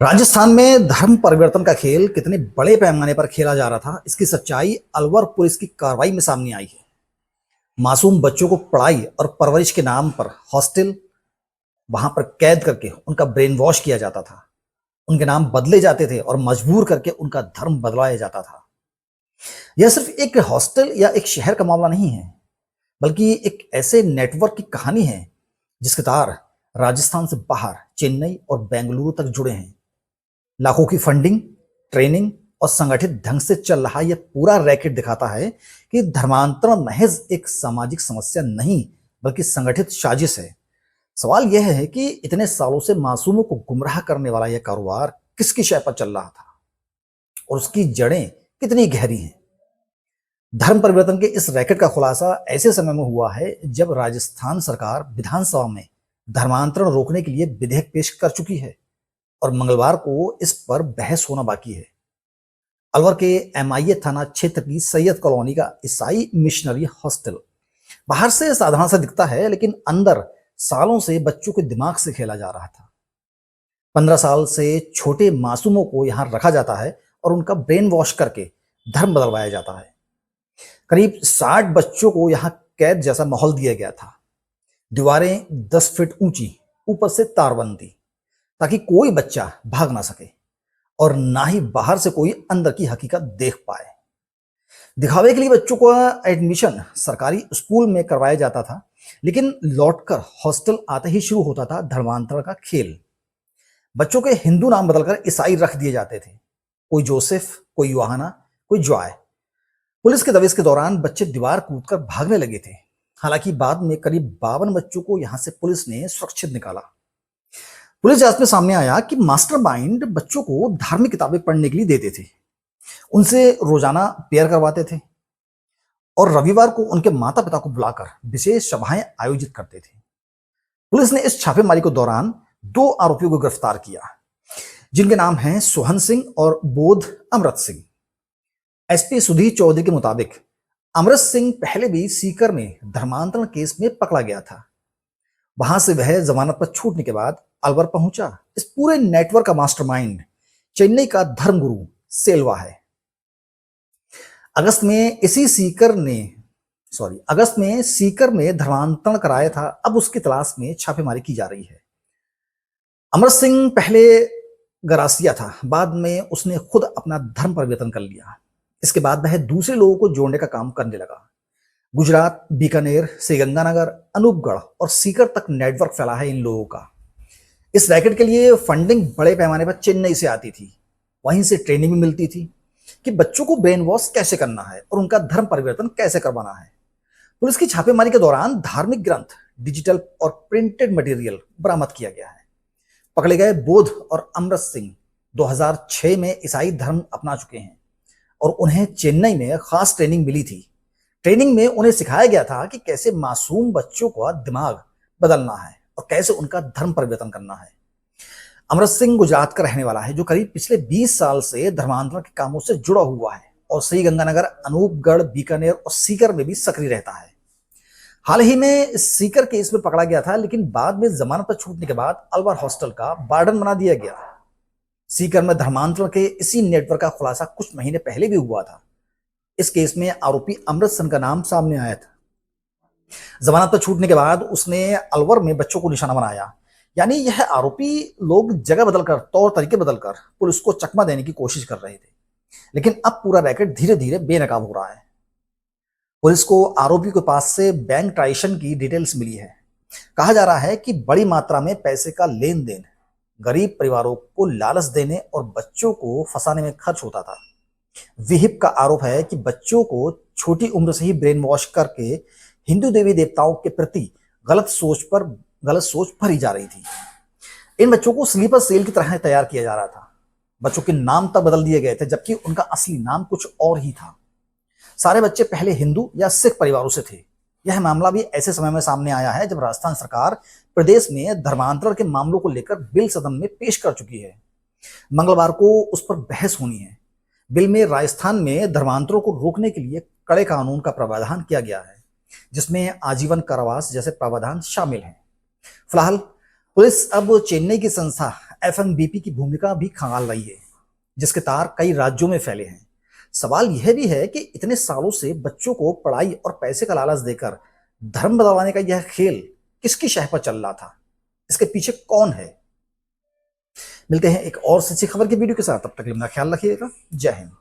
राजस्थान में धर्म परिवर्तन का खेल कितने बड़े पैमाने पर खेला जा रहा था, इसकी सच्चाई अलवर पुलिस की कार्रवाई में सामने आई है। मासूम बच्चों को पढ़ाई और परवरिश के नाम पर हॉस्टल वहां पर कैद करके उनका ब्रेन वॉश किया जाता था। उनके नाम बदले जाते थे और मजबूर करके उनका धर्म बदलाया जाता था। यह सिर्फ एक हॉस्टल या एक शहर का मामला नहीं है, बल्कि एक ऐसे नेटवर्क की कहानी है जिसके तार राजस्थान से बाहर चेन्नई और बेंगलुरु तक जुड़े हैं। लाखों की फंडिंग, ट्रेनिंग और संगठित ढंग से चल रहा यह पूरा रैकेट दिखाता है कि धर्मांतरण महज एक सामाजिक समस्या नहीं, बल्कि संगठित साजिश है। सवाल यह है कि इतने सालों से मासूमों को गुमराह करने वाला यह कारोबार किसकी शय पर चल रहा था और उसकी जड़ें कितनी गहरी हैं। धर्म परिवर्तन के इस रैकेट का खुलासा ऐसे समय में हुआ है जब राजस्थान सरकार विधानसभा में धर्मांतरण रोकने के लिए विधेयक पेश कर चुकी है और मंगलवार को इस पर बहस होना बाकी है। अलवर के एमआईए थाना क्षेत्र की सैयद कॉलोनी का ईसाई मिशनरी हॉस्टल बाहर से साधारण सा दिखता है, लेकिन अंदर सालों से बच्चों के दिमाग से खेला जा रहा था। 15 साल से छोटे मासूमों को यहां रखा जाता है और उनका ब्रेन वॉश करके धर्म बदलवाया जाता है। करीब 60 बच्चों को यहां कैद जैसा माहौल दिया गया था। दीवारें 10 फीट ऊंची, ऊपर से तारबंदी, ताकि कोई बच्चा भाग ना सके और ना ही बाहर से कोई अंदर की हकीकत देख पाए। दिखावे के लिए बच्चों का एडमिशन सरकारी स्कूल में करवाया जाता था, लेकिन लौटकर हॉस्टल आते ही शुरू होता था धर्मांतरण का खेल। बच्चों के हिंदू नाम बदलकर ईसाई रख दिए जाते थे। कोई जोसेफ, कोई योहाना, कोई जॉय। पुलिस के दबिश के दौरान बच्चे दीवार कूदकर भागने लगे थे। हालांकि बाद में करीब 52 बच्चों को यहां से पुलिस ने सुरक्षित निकाला। पुलिस जांच में सामने आया कि मास्टरमाइंड बच्चों को धार्मिक किताबें पढ़ने के लिए देते थे, उनसे रोजाना प्रेयर करवाते थे और रविवार को उनके माता पिता को बुलाकर विशेष सभाएं आयोजित करते थे। पुलिस ने इस छापेमारी के दौरान 2 आरोपियों को गिरफ्तार किया, जिनके नाम हैं सोहन सिंह और बोध अमृत सिंह। एसपी सुधीर चौधरी के मुताबिक अमृत सिंह पहले भी सीकर में धर्मांतरण केस में पकड़ा गया था। वहां से वह जमानत पर छूटने के बाद अलवर पहुंचा। इस पूरे नेटवर्क का मास्टरमाइंड चेन्नई का धर्मगुरु सेल्वा है। अगस्त में सीकर में धर्मांतरण कराया था। अब उसकी तलाश में छापेमारी की जा रही है। अमृत सिंह पहले गरासिया था, बाद में उसने खुद अपना धर्म परिवर्तन कर लिया। इसके बाद वह दूसरे लोगों को जोड़ने का काम करने लगा। गुजरात, बीकानेर, श्रीगंगानगर, अनूपगढ़ और सीकर तक नेटवर्क फैला है इन लोगों का। इस रैकेट के लिए फंडिंग बड़े पैमाने पर चेन्नई से आती थी। वहीं से ट्रेनिंग भी मिलती थी कि बच्चों को ब्रेन वॉश कैसे करना है और उनका धर्म परिवर्तन कैसे करवाना है। पुलिस की छापेमारी के दौरान धार्मिक ग्रंथ, डिजिटल और प्रिंटेड मटेरियल बरामद किया गया है। पकड़े गए बोध और अमृत सिंह 2006 में ईसाई धर्म अपना चुके हैं और उन्हें चेन्नई में खास ट्रेनिंग मिली थी। ट्रेनिंग में उन्हें सिखाया गया था कि कैसे मासूम बच्चों का दिमाग बदलना है और कैसे उनका धर्म परिवर्तन करना है। अमृत सिंह गुजरात का रहने वाला है, जो करीब पिछले 20 साल से धर्मांतरण के कामों से जुड़ा हुआ है और श्रीगंगानगर, अनूपगढ़, बीकानेर और सीकर में भी सक्रिय रहता है। हाल ही में सीकर केस में पकड़ा गया था, लेकिन बाद में जमानत पर छूटने के बाद अलवर हॉस्टल का वार्डन बना दिया गया। सीकर में धर्मांतरण के इसी नेटवर्क का खुलासा कुछ महीने पहले भी हुआ था। इस केस में आरोपी अमृत सिंह का नाम सामने आया था। जमानत पर छूटने के बाद उसने अलवर में बच्चों को निशाना बनाया। यानी यह आरोपी लोग जगह बदलकर, तौर तरीके बदलकर पुलिस को चकमा देने की कोशिश कर रहे थे। लेकिन अब पूरा रैकेट धीरे धीरे बेनकाब हो रहा है। पुलिस को आरोपी के पास से बैंक ट्रांजैक्शन की डिटेल्स मिली है। कहा जा रहा है कि बड़ी मात्रा में पैसे का लेन देन गरीब परिवारों को लालच देने और बच्चों को फंसाने में खर्च होता था। विहिप का आरोप है कि बच्चों को छोटी उम्र से ही ब्रेन वॉश करके हिंदू देवी देवताओं के प्रति गलत सोच भरी जा रही थी। इन बच्चों को स्लीपर सेल की तरह तैयार किया जा रहा था। बच्चों के नाम तक बदल दिए गए थे, जबकि उनका असली नाम कुछ और ही था। सारे बच्चे पहले हिंदू या सिख परिवारों से थे। यह मामला भी ऐसे समय में सामने आया है जब राजस्थान सरकार प्रदेश में धर्मांतरण के मामलों को लेकर बिल सदन में पेश कर चुकी है। मंगलवार को उस पर बहस होनी है। बिल में राजस्थान में धर्मांतरों को रोकने के लिए कड़े कानून का प्रावधान किया गया है, जिसमें आजीवन कारावास जैसे प्रावधान शामिल हैं। फिलहाल पुलिस अब चेन्नई की संस्था एफएमबीपी की भूमिका भी खंगाल रही है, जिसके तार कई राज्यों में फैले हैं। सवाल यह भी है कि इतने सालों से बच्चों को पढ़ाई और पैसे का लालच देकर धर्म बदलवाने का यह खेल किसकी शह पर चल रहा था? इसके पीछे कौन है? मिलते हैं एक और सच्ची खबर की वीडियो के साथ, तब तक के लिए अपना ख्याल रखिएगा। जय हिंद।